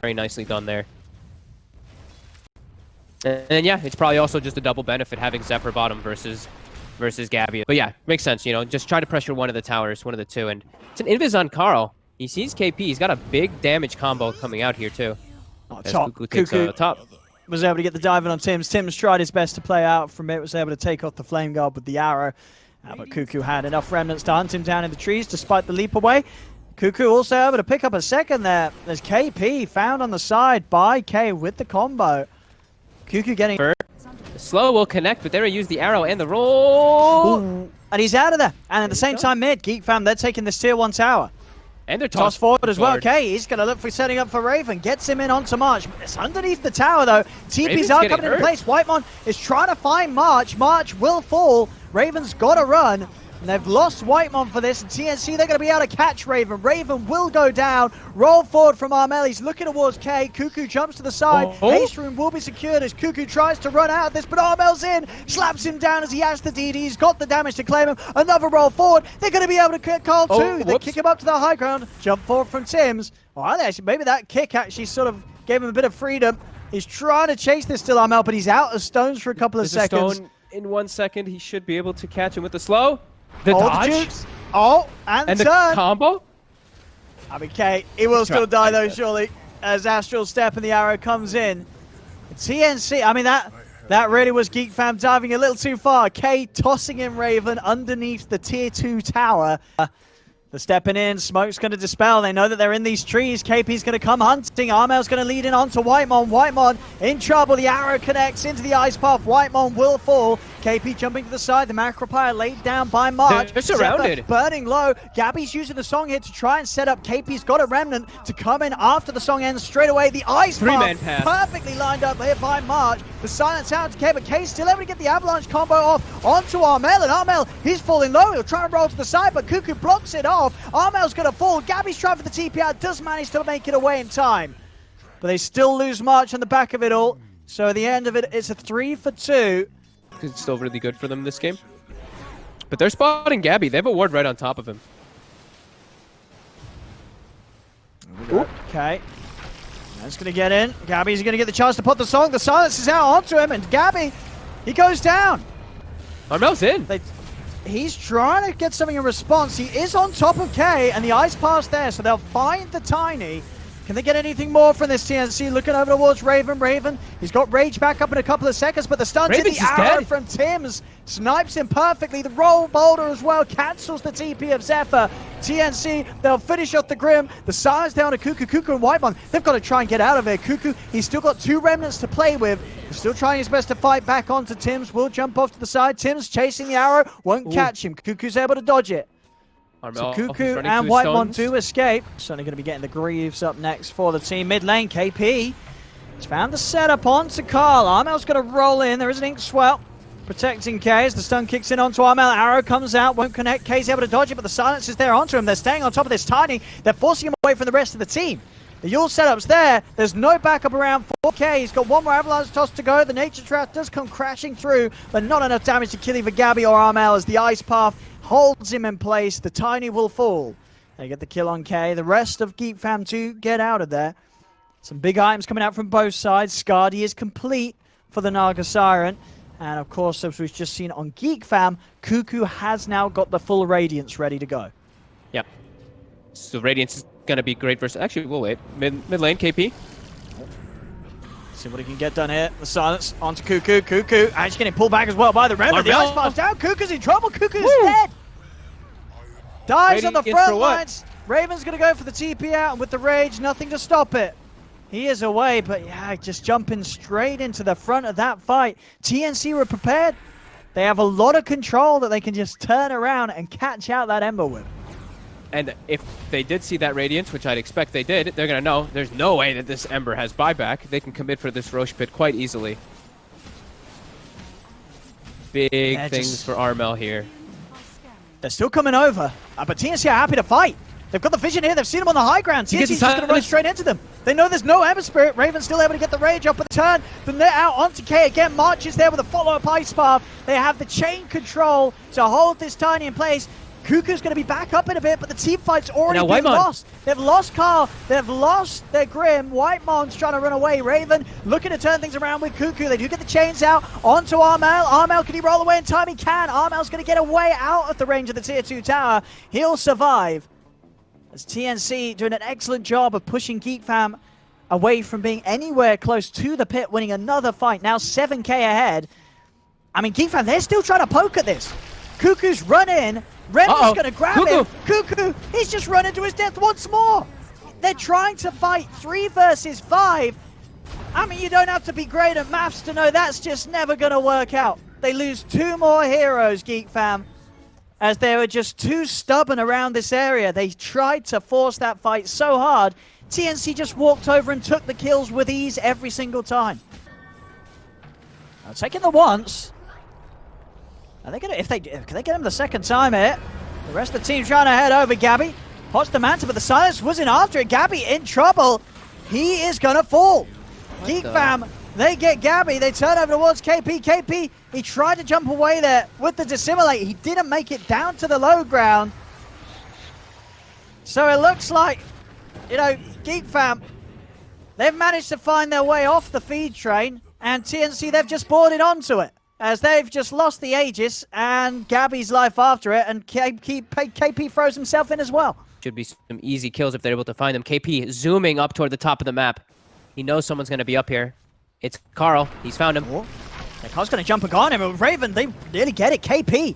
very nicely done there. And yeah, it's probably also just a double benefit having Zephyr bottom versus Gabby. But yeah, makes sense, you know, just try to pressure one of the towers, one of the two. And it's an invis on Carl. He sees KP. He's got a big damage combo coming out here too. Oh, top. Cuckoo top. Was able to get the dive in on Tims. Tims tried his best to play out from it, was able to take off the flame guard with the arrow. But Cuckoo had enough remnants to hunt him down in the trees despite the leap away. Cuckoo also able to pick up a second there. There's KP found on the side by K with the combo. Cuckoo getting... The slow will connect, but there he used the arrow and the roll. Ooh. And he's out of there. And at the same time, mid, Geek fam, they're taking this tier 1 tower. And they're toss forward as well. Okay, he's going to look for setting up for Raven. Gets him in onto March. It's underneath the tower, though. TPs are coming into place. Whitemon is trying to find March. March will fall. Raven's got to run. And they've lost Whitemon for this. And TNC, they're going to be able to catch Raven. Raven will go down. Roll forward from Armel. He's looking towards K. Cuckoo jumps to the side. Haste room will be secured as Cuckoo tries to run out of this. But Armel's in. Slaps him down as he has the DD. He's got the damage to claim him. Another roll forward. They're going to be able to kick Carl too. They kick him up to the high ground. Jump forward from Tims. Maybe that kick actually sort of gave him a bit of freedom. He's trying to chase this still Armel, but he's out of stones for a couple of seconds. Stone in 1 second. He should be able to catch him with the slow. The dodge. And the turn. Combo. I mean, K, he will still die though, surely, as Astral Step and the arrow comes in. TNC, I mean, that really was Geek fam diving a little too far. K tossing in Raven underneath the tier 2 tower. The stepping in, smoke's going to dispel. They know that they're in these trees. KP's going to come hunting. Armel's going to lead in onto Whitemon. Whitemon in trouble. The arrow connects into the ice path. Whitemon will fall. KP jumping to the side. The Macropire laid down by March. They're surrounded. Zephyr burning low. Gabby's using the song here to try and set up. KP's got a remnant to come in after the song ends straight away. The ice path perfectly lined up here by March. The silence out to K, but K's still able to get the avalanche combo off onto Armel. And Armel, he's falling low. He'll try and roll to the side, but Cuckoo blocks it off. Armel's going to fall. Gabby's trying for the TP out. Does manage to make it away in time. But they still lose March on the back of it all. So at the end of it, it's a 3 for 2. It's still really good for them this game. But they're spotting Gabby. They have a ward right on top of him. Okay. That's going to get in. Gabby's going to get the chance to put the song. The silence is out onto him, and Gabby, he goes down. Armel's in. He's trying to get something in response. He is on top of K, and the ice pass there, so they'll find the Tiny. Can they get anything more from this TNC? Looking over towards Raven. Raven, he's got Rage back up in a couple of seconds, but the stun to the arrow from Tims snipes him perfectly. The roll boulder as well cancels the TP of Zephyr. TNC, they'll finish off the Grim. The silence down to Cuckoo. Cuckoo and Whitemon, they've got to try and get out of here. Cuckoo, he's still got 2 remnants to play with. He's still trying his best to fight back onto Tims. Will jump off to the side. Tims chasing the arrow, won't catch him. Cuckoo's able to dodge it. So Cuckoo and Whitemon do escape. Certainly going to be getting the Greaves up next for the team. Mid lane, KP. He's found the setup onto Carl. Armel's going to roll in. There is an Ink Swell protecting K as the stun kicks in onto Armel. Arrow comes out, won't connect. K's able to dodge it, but the silence is there onto him. They're staying on top of this Tiny. They're forcing him away from the rest of the team. The Yule setup's there. There's no backup around 4K. He's got one more Avalanche toss to go. The Nature Trap does come crashing through, but not enough damage to kill either Gabby or Armel as the Ice Path holds him in place. The Tiny will fall. They get the kill on K. The rest of Geek fam to get out of there. Some big items coming out from both sides. Skadi is complete for the Naga Siren. And of course, as we've just seen on Geek fam, Cuckoo has now got the full Radiance ready to go. Yeah. So Radiance is going to be great versus... Actually, we'll wait. Mid lane, KP. See what he can get done here. The silence onto Cuckoo. Cuckoo actually getting pulled back as well by the Remnant. The ice pass down. Cuckoo's in trouble. Cuckoo's dead. Dies on the front lines. Raven's going to go for the TP out, and with the Rage, nothing to stop it. He is away, but yeah, just jumping straight into the front of that fight. TNC were prepared. They have a lot of control that they can just turn around and catch out that Ember with. And if they did see that Radiance, which I'd expect they did, they're going to know there's no way that this Ember has buyback. They can commit for this Roche Pit quite easily. Big things for Armel here. They're still coming over, but TNC are happy to fight. They've got the vision here. They've seen him on the high ground. TNC's just going to run straight into them. They know there's no Ember Spirit. Raven's still able to get the Rage up with the turn. The net out onto K again. March is there with a follow-up Ice Path. They have the chain control to hold this Tiny in place. Cuckoo's going to be back up in a bit, but the team fight's already been Whitemon lost. They've lost Carl. They've lost their Grim. Whitemon's trying to run away. Raven looking to turn things around with Cuckoo. They do get the chains out onto Armel. Armel, can he roll away in time? He can. Armel's going to get away out of the range of the tier 2 tower. He'll survive. As TNC doing an excellent job of pushing Geek Fam away from being anywhere close to the pit, winning another fight. Now 7k ahead. I mean, Geek Fam, they're still trying to poke at this. Cuckoo's run in. Redman's going to grab him. Cuckoo, he's just run into his death once more. They're trying to fight 3 versus 5. I mean, you don't have to be great at maths to know that's just never going to work out. They lose 2 more heroes, Geek Fam, as they were just too stubborn around this area. They tried to force that fight so hard. TNC just walked over and took the kills with ease every single time. Now, taking the once. Are they gonna, can they get him the second time here? The rest of the team trying to head over. Gabby pots the mantle, but the silence was in after it. Gabby in trouble. He is gonna fall. Geek Fam, they get Gabby. They turn over towards KP. KP, he tried to jump away there with the dissimilate. He didn't make it down to the low ground. So it looks like, you know, Geek Fam, they've managed to find their way off the feed train, and TNC, they've just boarded onto it, as they've just lost the Aegis and Gabby's life after it, and KP throws himself in as well. Should be some easy kills if they're able to find them. KP zooming up toward the top of the map. He knows someone's going to be up here. It's Carl. He's found him. Oh. Carl's going to jump on him, but Raven, they really get it. KP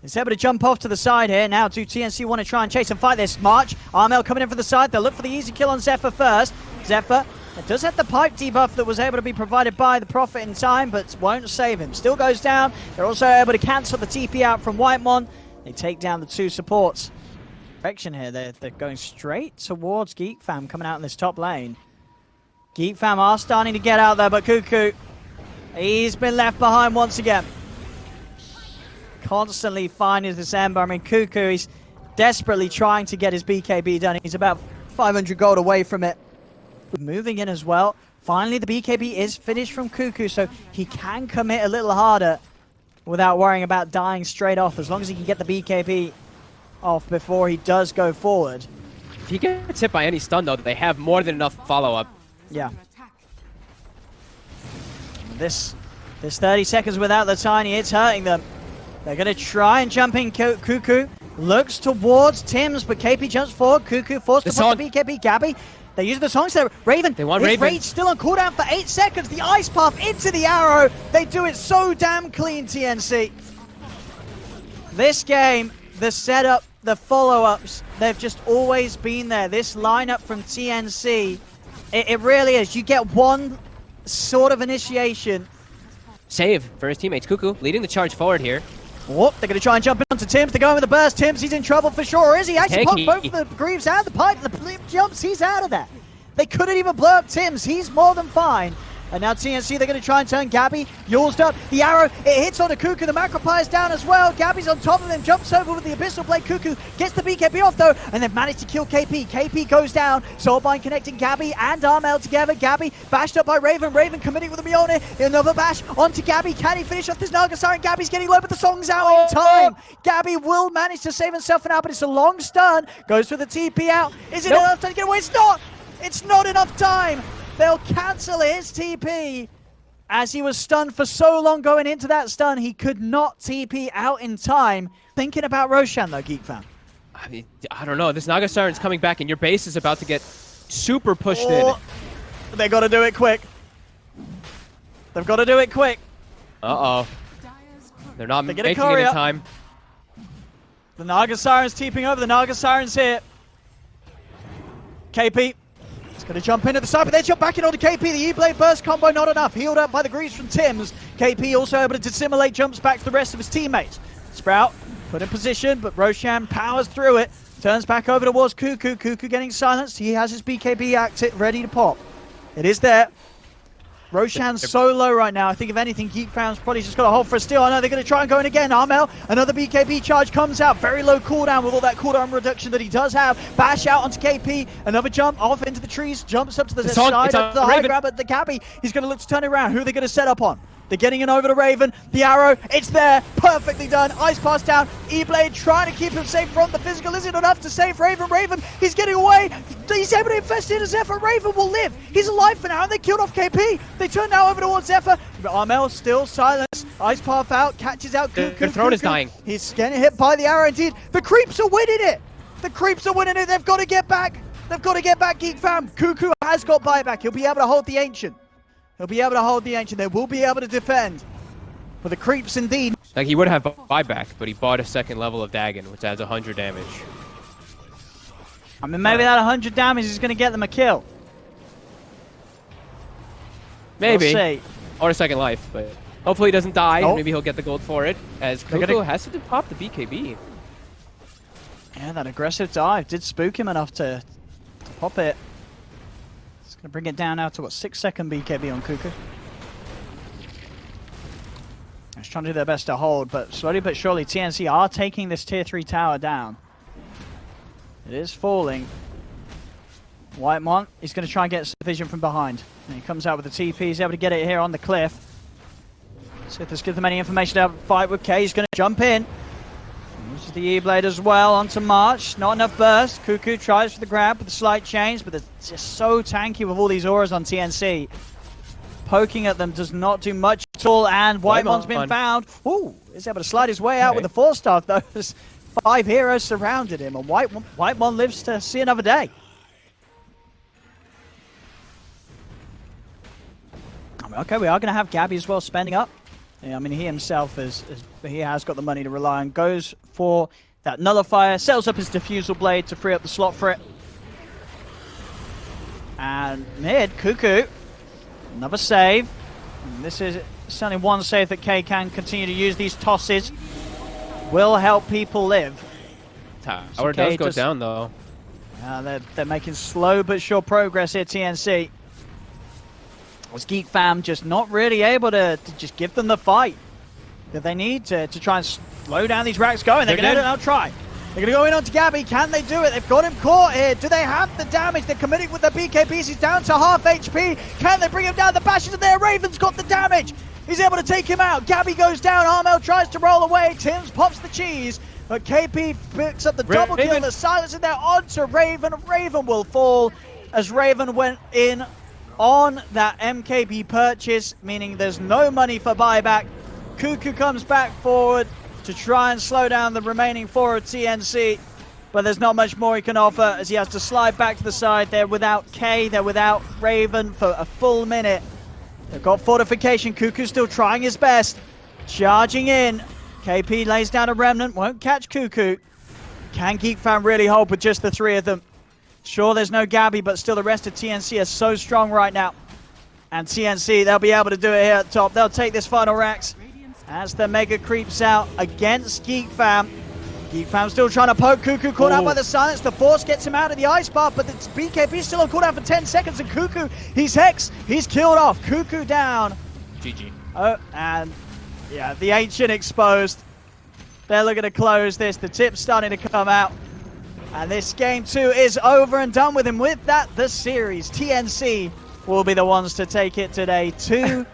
is able to jump off to the side here. Now do TNC want to try and chase and fight this? March, Armel coming in for the side. They'll look for the easy kill on Zephyr first. Zephyr, it does have the pipe debuff that was able to be provided by the Prophet in time, but won't save him. Still goes down. They're also able to cancel the TP out from Whitemon. They take down the 2 supports. Direction here, they're going straight towards Geek Fam coming out in this top lane. Geek Fam are starting to get out there, but Cuckoo, he's been left behind once again. Constantly finding this Ember. I mean, Cuckoo, he's desperately trying to get his BKB done. He's about 500 gold away from it. Moving in as well. Finally, the BKB is finished from Cuckoo, so he can commit a little harder without worrying about dying straight off, as long as he can get the BKB off before he does go forward. If he gets hit by any stun, though, they have more than enough follow-up. Yeah. This 30 seconds without the Tiny, it's hurting them. They're going to try and jump in. Cuckoo looks towards Tim's, but KP jumps forward. Cuckoo forced to put the BKB. Gabby, they use the songs there. Raven, they want Raven. Rage still on cooldown for 8 seconds. The ice path into the arrow. They do it so damn clean, TNC. This game, the setup, the follow-ups, they've just always been there. This lineup from TNC, it really is. You get one sort of initiation. Save for his teammates. Cuckoo leading the charge forward here. Oh, they're going to try and jump in onto Tims. They're going with the burst. Tims, he's in trouble for sure. Or is he? Actually popped both of the Greaves and the pipe. And the blip jumps. He's out of there. They couldn't even blow up Tims. He's more than fine. And now TNC, they're going to try and turn Gabby. Yulzed up. The arrow, it hits onto Cuckoo. The Macropie is down as well. Gabby's on top of him. Jumps over with the Abyssal Blade. Cuckoo gets the BKB off, though. And they've managed to kill KP. KP goes down. Soulbind connecting Gabby and Armel together. Gabby bashed up by Raven. Raven committing with the Mjolnir. Another bash onto Gabby. Can he finish off this Naga Siren? Gabby's getting low, but the song's out in time. Gabby will manage to save himself an out, but it's a long stun. Goes for the TP out. Is it enough time to get away? It's not. It's not enough time. They'll cancel his TP. As he was stunned for so long going into that stun, he could not TP out in time. Thinking about Roshan, though, Geek Fam. I mean, I don't know. This Naga Siren's coming back, and your base is about to get super pushed in. They got to do it quick. They've got to do it quick. Uh-oh. They're not making it in time. The Naga Siren's TPing over. The Naga Siren's here. KP. Going to jump in at the side, but they jump back in onto KP. The E-Blade burst combo not enough. Healed up by the Greaves from Tims. KP also able to dissimilate, jumps back to the rest of his teammates. Sprout put in position, but Roshan powers through it. Turns back over towards Cuckoo. Cuckoo getting silenced. He has his BKB active, ready to pop. It is there. Roshan's so low right now. I think if anything, Geek Fam's probably just got a hold for a steal. I know they're going to try and go in again. Armel, another BKB charge comes out. Very low cooldown with all that cooldown reduction that he does have. Bash out onto KP. Another jump off into the trees. Jumps up to the side of the high ground. But the Gabby, he's going to look to turn it around. Who are they going to set up on? They're getting it over to Raven. The arrow, it's there. Perfectly done. Ice pass down. E-Blade trying to keep him safe from the physical. Isn't enough to save Raven. Raven, he's getting away. He's able to invest in Zephyr. Raven will live. He's alive for now, and they killed off KP. They turn now over towards Zephyr. But Armel still silence. Ice path out, catches out Cuckoo. Their throne is dying. He's getting hit by the arrow indeed. The creeps are winning it. The creeps are winning it. They've got to get back. They've got to get back, Geek fam. Cuckoo has got buyback. He'll be able to hold the Ancient. He'll be able to hold the Ancient. They will be able to defend. For the creeps indeed. Like, he would have buyback, but he bought a second level of Dagon, which adds 100 damage. I mean, maybe that 100 damage is going to get them a kill. Maybe. We'll see. Or a second life, but hopefully he doesn't die. Oh. Maybe he'll get the gold for it, as Cuckoo has to pop the BKB. Yeah, that aggressive dive did spook him enough to pop it. It's going to bring it down now to, what, 6-second BKB on Cuckoo. He's trying to do their best to hold, but slowly but surely TNC are taking this tier 3 tower down. It is falling. Whitemon, he's going to try and get vision from behind. And he comes out with the TP, he's able to get it here on the cliff. See if this gives them any information to fight with K. He's going to jump in. Uses the E-Blade as well onto March. Not enough burst. Cuckoo tries for the grab with a slight change, but it's just so tanky with all these auras on TNC. Poking at them does not do much at all, and Whitemon's been found. Ooh, is able to slide his way out with the 4-star. Those 5 heroes surrounded him, and Whitemon lives to see another day. I mean, okay, we are going to have Gabby as well spending up. Yeah, I mean, he himself he has got the money to rely on. Goes for that nullifier, sells up his diffusal blade to free up the slot for it. And mid, Cuckoo. Another save. And this is certainly one save that K can continue to use. These tosses will help people live. Tower does go down, though. They're making slow but sure progress here, TNC. Was Geek fam just not really able to just give them the fight that they need to try and slow down these racks going? They're going to now try. They're going to go in onto Gabby. Can they do it? They've got him caught here. Do they have the damage? They're committing with the BKBs. He's down to half HP. Can they bring him down? The bashes are there. Raven's got the damage. He's able to take him out. Gabby goes down. Armel tries to roll away. Timms pops the cheese. But KP picks up the double kill. The silence in there onto Raven. Raven will fall as Raven went in on that MKB purchase, meaning there's no money for buyback. Cuckoo comes back forward to try and slow down the remaining 4 of TNC, but there's not much more he can offer as he has to slide back to the side. They're without K, they're without Raven for a full minute. They've got fortification. Cuckoo's still trying his best. Charging in. KP lays down a remnant, won't catch Cuckoo. Can Geek fam really hold with just the 3 of them? Sure, there's no Gabby, but still the rest of TNC are so strong right now. And TNC, they'll be able to do it here at the top. They'll take this final racks as the Mega creeps out against Geek fam. Geek fam still trying to poke Cuckoo, caught out by the silence. The Force gets him out of the ice bar, but it's BKB still on cooldown for 10 seconds. And Cuckoo, he's Hex, he's killed off. Cuckoo down. GG. Oh, and yeah, the Ancient exposed. They're looking to close this. The tip's starting to come out. And this game 2 is over and done with. And with that, the series, TNC will be the ones to take it today, 2-0.